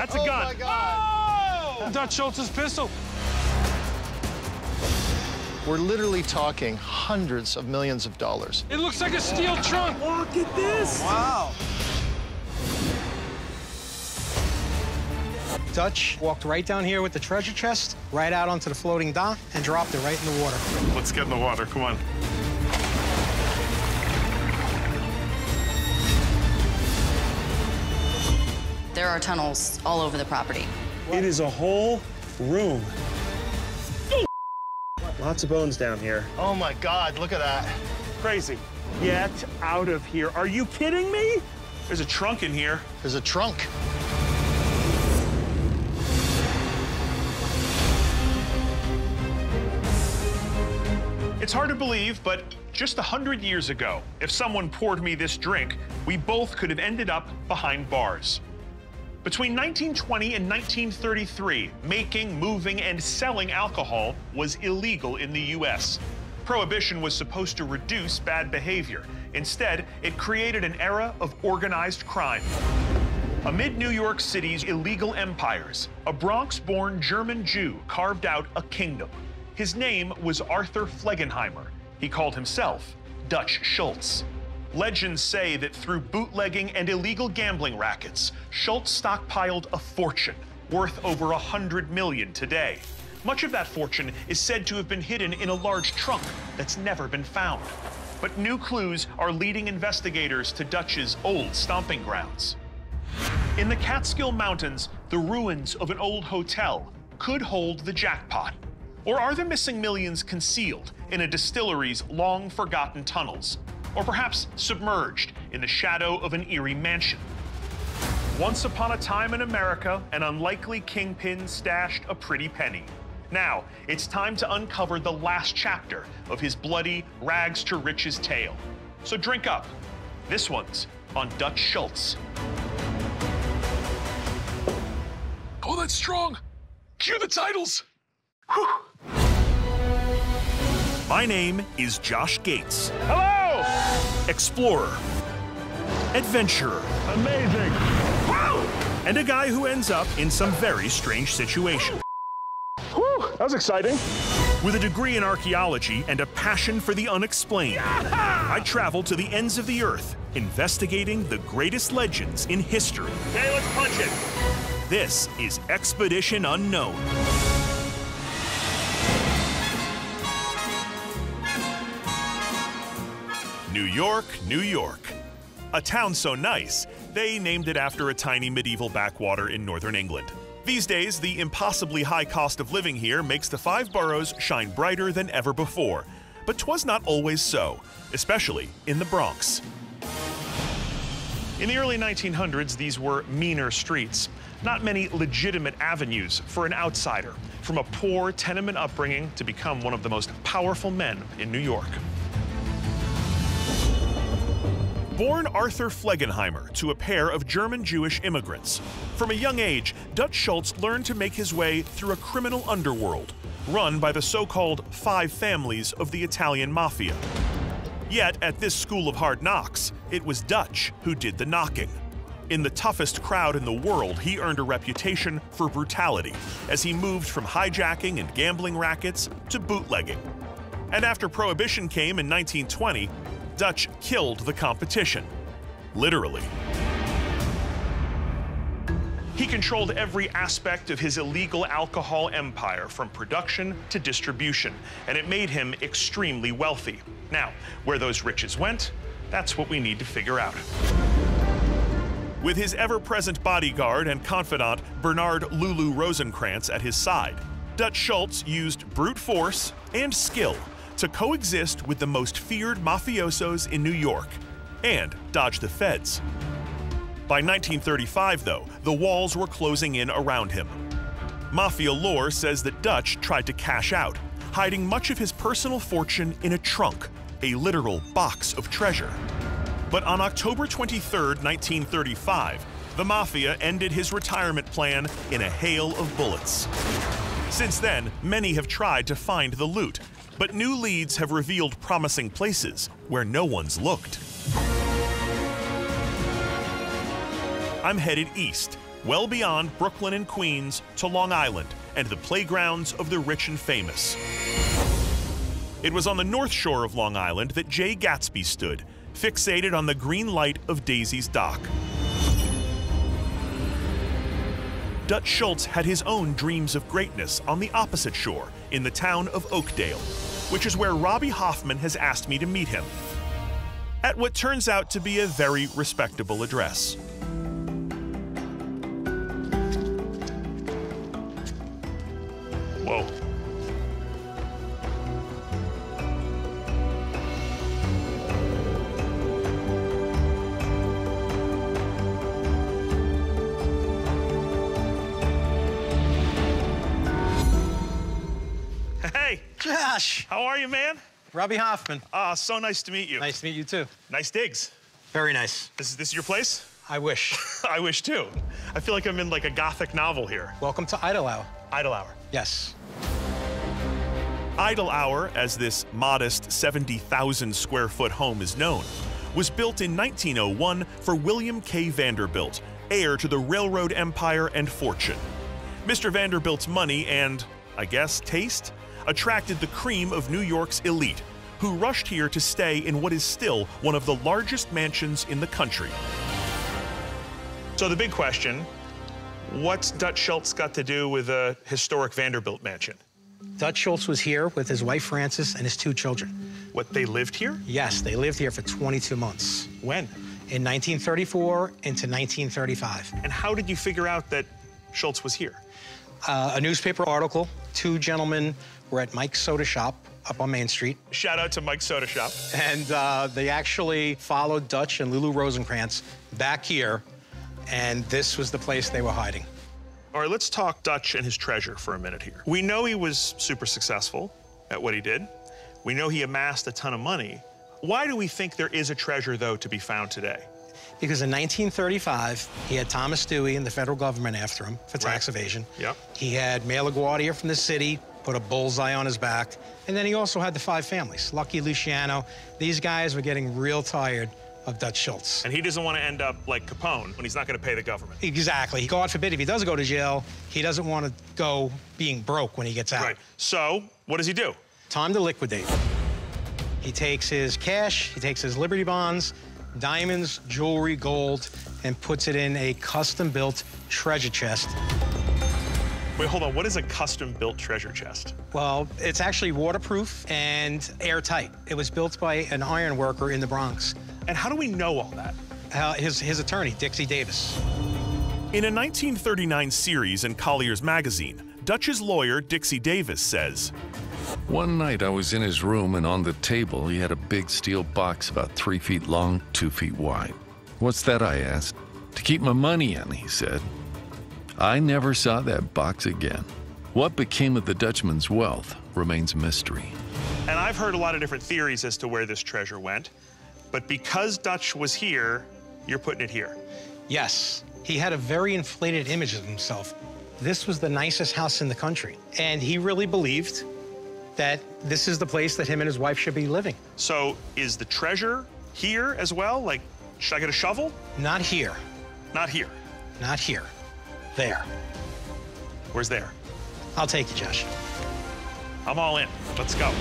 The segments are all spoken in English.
That's a gun. Oh, my God. Oh! Dutch Schultz's pistol. We're literally talking hundreds of millions of dollars. It looks like a steel trunk. Look at this. Wow. Dutch walked right down here with the treasure chest, right out onto the floating dock, and dropped it right in the water. Let's get in the water. Come on. There are tunnels all over the property. It is a whole room. Lots of bones down here. Oh, my God, look at that. Crazy. Get out of here. Are you kidding me? There's a trunk in here. There's a trunk. It's hard to believe, but just 100 years ago, if someone poured me this drink, we both could have ended up behind bars. Between 1920 and 1933, making, moving, and selling alcohol was illegal in the U.S. Prohibition was supposed to reduce bad behavior. Instead, it created an era of organized crime. Amid New York City's illegal empires, a Bronx-born German Jew carved out a kingdom. His name was Arthur Flegenheimer. He called himself Dutch Schultz. Legends say that through bootlegging and illegal gambling rackets, Schultz stockpiled a fortune worth over $100 million today. Much of that fortune is said to have been hidden in a large trunk that's never been found. But new clues are leading investigators to Dutch's old stomping grounds. In the Catskill Mountains, the ruins of an old hotel could hold the jackpot. Or are the missing millions concealed in a distillery's long-forgotten tunnels? Or perhaps submerged in the shadow of an eerie mansion? Once upon a time in America, an unlikely kingpin stashed a pretty penny. Now, it's time to uncover the last chapter of his bloody rags-to-riches tale. So drink up. This one's on Dutch Schultz. Oh, that's strong. Cue the titles. Whew. My name is Džoš Gejts. Hello! Explorer. Adventurer. Amazing. Wow! And a guy who ends up in some very strange situation. Whew, that was exciting. With a degree in archaeology and a passion for the unexplained, I travel to the ends of the earth, investigating the greatest legends in history. Okay, let's punch it. This is Expedition Unknown. New York, New York. A town so nice, they named it after a tiny medieval backwater in northern England. These days, the impossibly high cost of living here makes the 5 boroughs shine brighter than ever before. But 'twas not always so, especially in the Bronx. In the early 1900s, these were meaner streets. Not many legitimate avenues for an outsider, from a poor tenement upbringing to become one of the most powerful men in New York. Born Arthur Flegenheimer to a pair of German-Jewish immigrants, from a young age, Dutch Schultz learned to make his way through a criminal underworld, run by the so-called 5 families of the Italian mafia. Yet, at this school of hard knocks, it was Dutch who did the knocking. In the toughest crowd in the world, he earned a reputation for brutality as he moved from hijacking and gambling rackets to bootlegging. And after Prohibition came in 1920, Dutch killed the competition, literally. He controlled every aspect of his illegal alcohol empire, from production to distribution, and it made him extremely wealthy. Now, where those riches went, that's what we need to figure out. With his ever-present bodyguard and confidant Bernard Lulu Rosenkrantz at his side, Dutch Schultz used brute force and skill to coexist with the most feared mafiosos in New York and dodge the feds. By 1935, though, the walls were closing in around him. Mafia lore says that Dutch tried to cash out, hiding much of his personal fortune in a trunk, a literal box of treasure. But on October 23, 1935, the Mafia ended his retirement plan in a hail of bullets. Since then, many have tried to find the loot, but new leads have revealed promising places where no one's looked. I'm headed east, well beyond Brooklyn and Queens to Long Island and the playgrounds of the rich and famous. It was on the north shore of Long Island that Jay Gatsby stood, fixated on the green light of Daisy's dock. Dutch Schultz had his own dreams of greatness on the opposite shore, in the town of Oakdale, which is where Robbie Hoffman has asked me to meet him, at what turns out to be a very respectable address. Whoa. Hey! Josh! How are you, man? Robbie Hoffman. So nice to meet you. Nice to meet you, too. Nice digs. Very nice. This is your place? I wish. I wish, too. I feel like I'm in like a Gothic novel here. Welcome to Idle Hour. Idle Hour. Yes. Idle Hour, as this modest 70,000 square foot home is known, was built in 1901 for William K. Vanderbilt, heir to the railroad empire and fortune. Mr. Vanderbilt's money and, I guess, taste attracted the cream of New York's elite, who rushed here to stay in what is still one of the largest mansions in the country. So the big question, what's Dutch Schultz got to do with a historic Vanderbilt mansion? Dutch Schultz was here with his wife Frances and his 2 children. What, they lived here? Yes, they lived here for 22 months. When? In 1934 into 1935. And how did you figure out that Schultz was here? A newspaper article, 2 gentlemen were at Mike's Soda Shop up on Main Street. Shout out to Mike's Soda Shop. And they actually followed Dutch and Lulu Rosencrantz back here, and this was the place they were hiding. All right, let's talk Dutch and his treasure for a minute here. We know he was super successful at what he did. We know he amassed a ton of money. Why do we think there is a treasure, though, to be found today? Because in 1935, he had Thomas Dewey and the federal government after him for tax evasion. Yep. He had Mayor LaGuardia from the city, put a bullseye on his back. And then he also had the 5 families, Lucky Luciano. These guys were getting real tired of Dutch Schultz. And he doesn't want to end up like Capone when he's not going to pay the government. Exactly. God forbid, if he does go to jail, he doesn't want to go being broke when he gets out. Right. So what does he do? Time to liquidate. He takes his cash, he takes his Liberty bonds, diamonds, jewelry, gold, and puts it in a custom-built treasure chest. Wait, hold on. What is a custom-built treasure chest? Well, it's actually waterproof and airtight. It was built by an iron worker in the Bronx. And how do we know all that? His attorney, Dixie Davis. In a 1939 series in Collier's magazine, Dutch's lawyer, Dixie Davis, says, "One night I was in his room, and on the table he had a big steel box about 3 feet long, 2 feet wide. 'What's that?' I asked. 'To keep my money in,' he said. I never saw that box again. What became of the Dutchman's wealth remains a mystery." And I've heard a lot of different theories as to where this treasure went, but because Dutch was here, you're putting it here. Yes, he had a very inflated image of himself. This was the nicest house in the country, and he really believed that this is the place that him and his wife should be living. So is the treasure here as well? Like, should I get a shovel? Not here. Not here. Not here. There. Where's there? I'll take you, Josh. I'm all in. Let's go.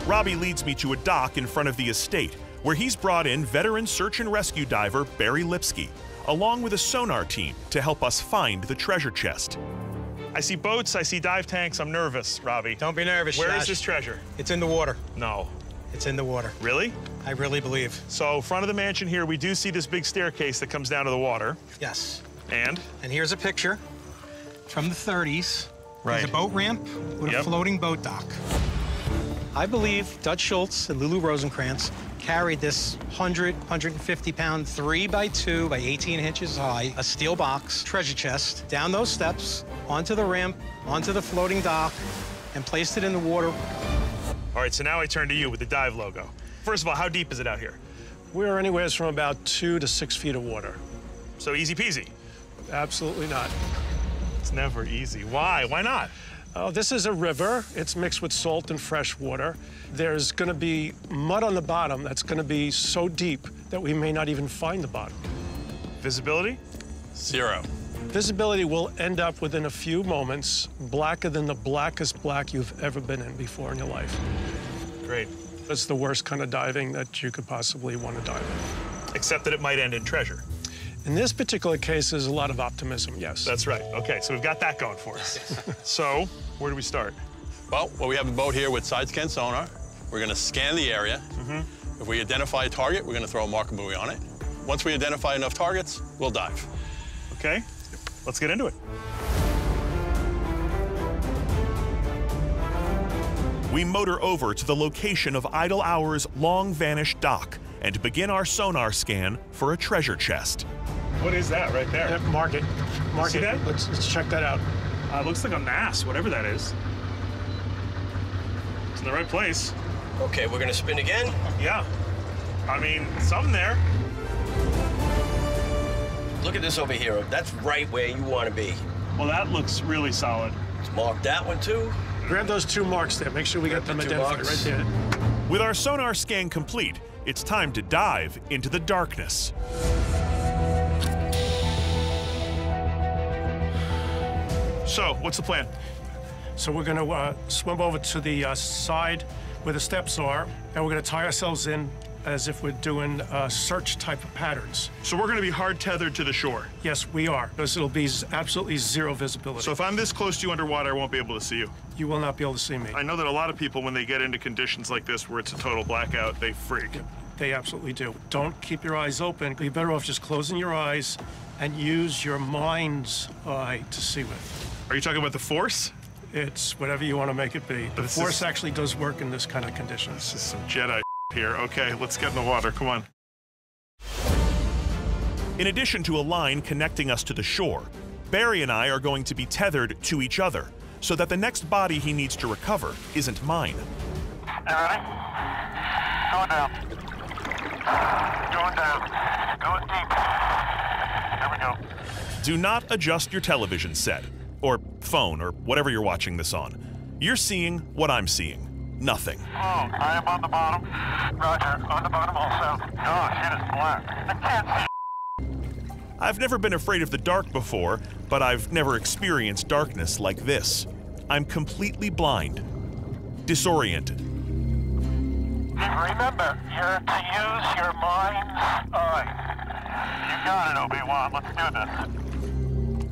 Robbie leads me to a dock in front of the estate, where he's brought in veteran search and rescue diver Barry Lipsky, along with a sonar team to help us find the treasure chest. I see boats, I see dive tanks. I'm nervous, Robbie. Don't be nervous, Where Josh. is this treasure? It's in the water. No. It's in the water. Really? I really believe. So, front of the mansion here, we do see this big staircase that comes down to the water. Yes. And here's a picture from the 30s. Right. There's a boat ramp with a floating boat dock. I believe Dutch Schultz and Lulu Rosencrantz carried this 150-pound 3x2 by 18 inches high, a steel box, treasure chest, down those steps, onto the ramp, onto the floating dock, and placed it in the water. All right, so now I turn to you with the dive logo. First of all, how deep is it out here? We're anywhere from about 2 to 6 feet of water. So easy peasy? Absolutely not. It's never easy. Why? Why not? This is a river. It's mixed with salt and fresh water. There's going to be mud on the bottom that's going to be so deep that we may not even find the bottom. Visibility? 0. Visibility will end up within a few moments blacker than the blackest black you've ever been in before in your life. Great. It's the worst kind of diving that you could possibly want to dive in. Except that it might end in treasure. In this particular case, there's a lot of optimism, yes. That's right. Okay, so we've got that going for us. So, where do we start? Well, we have a boat here with side-scan sonar. We're going to scan the area. If we identify a target, we're going to throw a marker buoy on it. Once we identify enough targets, we'll dive. Okay, let's get into it. We motor over to the location of Idle Hour's long-vanished dock and begin our sonar scan for a treasure chest. What is that right there? Mark it. Mark See it. that? Let's check that out. Looks like a mass, whatever that is. It's in the right place. Okay, we're gonna spin again? Yeah. I mean, something there. Look at this over here. That's right where you want to be. Well, that looks really solid. Let's mark that one, too. Grab those 2 marks there. Make sure we get them the 2 identified marks. right there. With our sonar scan complete, it's time to dive into the darkness. So, what's the plan? So we're going to swim over to the side where the steps are, and we're going to tie ourselves in as if we're doing search type of patterns. So we're going to be hard tethered to the shore. Yes, we are, because it'll be absolutely zero visibility. So if I'm this close to you underwater, I won't be able to see you. You will not be able to see me. I know that a lot of people, when they get into conditions like this where it's a total blackout, they freak. They absolutely do. Don't keep your eyes open. You're better off just closing your eyes and use your mind's eye to see with. Are you talking about the Force? It's whatever you want to make it be. The this Force is- actually does work in this kind of condition. This is some Jedi here. Okay, let's get in the water. Come on. In addition to a line connecting us to the shore, Barry and I are going to be tethered to each other so that the next body he needs to recover isn't mine. You ready? Going down. Going down. Going deep. There we go. Do not adjust your television set, or phone, or whatever you're watching this on. You're seeing what I'm seeing. Nothing. Oh, I am on the bottom. Roger, on the bottom also. Oh, shit is black. I can't see. I've never been afraid of the dark before, but I've never experienced darkness like this. I'm completely blind, disoriented. Remember, you're to use your mind's eye. You got it, Obi-Wan. Let's do this.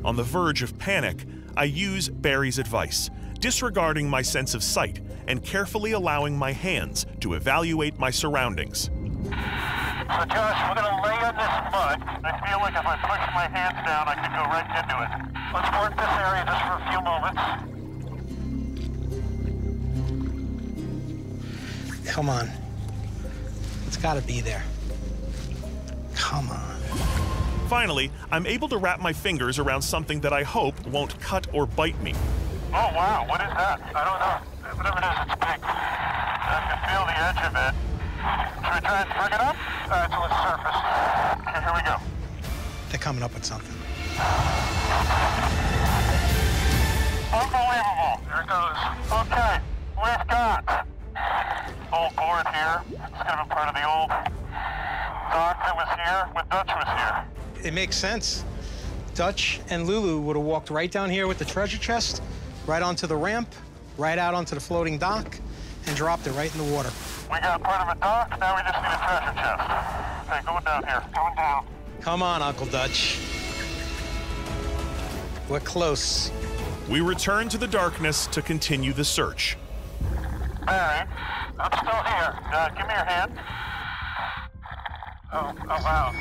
On the verge of panic, I use Barry's advice, disregarding my sense of sight and carefully allowing my hands to evaluate my surroundings. So, Josh, we're going to lay on this mud. I feel like if I push my hands down, I could go right into it. Let's work this area just for a few moments. Come on. It's got to be there. Come on. Finally, I'm able to wrap my fingers around something that I hope won't cut or bite me. Oh, wow. What is that? I don't know. Whatever it is, it's big. I can feel the edge of it. Should we try and bring it up? All right, so let's surface. Okay, here we go. They're coming up with something. Unbelievable. There it goes. Okay, we've got old board here. It's going to be part of the old dock that was here when Dutch was here. It makes sense. Dutch and Lulu would have walked right down here with the treasure chest, right onto the ramp, right out onto the floating dock, and dropped it right in the water. We got part of a dock, now we just need a treasure chest. Okay, going down here, going down. Come on, Uncle Dutch. We're close. We return to the darkness to continue the search. Barry, I'm still here. Give me your hand. Oh, wow.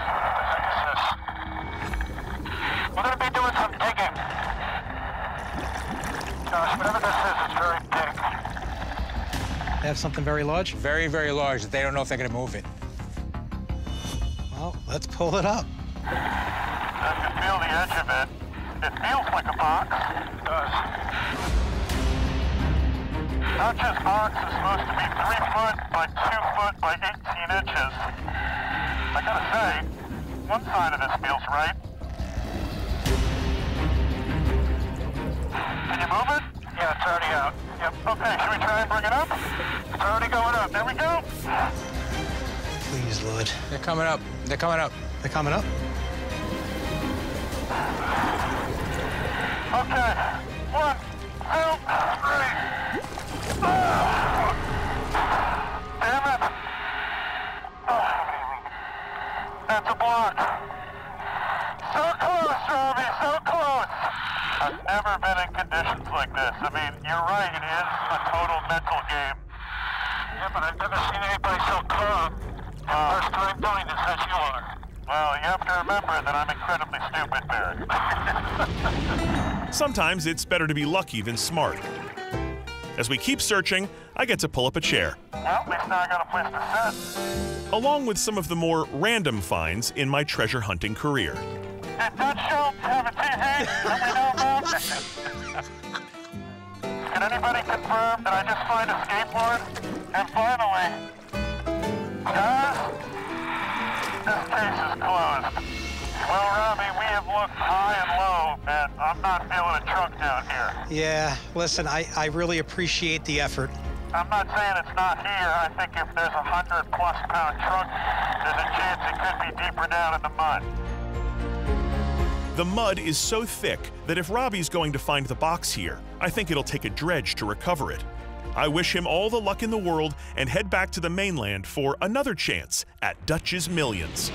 What the heck is this? We're going to be doing some digging. Gosh, whatever this is, it's very big. They have something very large? Very, very large. They don't know if they're going to move it. Well, let's pull it up. I can feel the edge of it. It feels like a box. It does. Dutch's box is supposed to be 3 foot by 2 foot by 18 inches. I gotta say, one side of this feels right. Can you move it? Yeah, it's already out. Yep. Okay, should we try and bring it up? It's already going up. There we go. Please, Lord. They're coming up. They're coming up. They're coming up? Okay, 1, 2, 3. Damn it. That's a block. So close, Robbie, so close. I've never been in conditions like this. I mean, you're right, it is a total mental game. Yeah, but I've never seen anybody so calm. First time doing this as you are. Well, you have to remember that I'm incredibly stupid, Barrett. Sometimes it's better to be lucky than smart. As we keep searching, I get to pull up a chair. Well, at least now I got a place to sit. Along with some of the more random finds in my treasure hunting career. Did Dača Šulca have a TV? Let me know about it. Can anybody confirm that I just find a skateboard? And finally, guys, this case is closed. Well, Robbie, we have looked high and low, and I'm not feeling a trunk down here. Yeah, listen, I really appreciate the effort. I'm not saying it's not here. I think if there's a 100-plus pound trunk, there's a chance it could be deeper down in the mud. The mud is so thick that if Robbie's going to find the box here, I think it'll take a dredge to recover it. I wish him all the luck in the world and head back to the mainland for another chance at Dutch's Millions.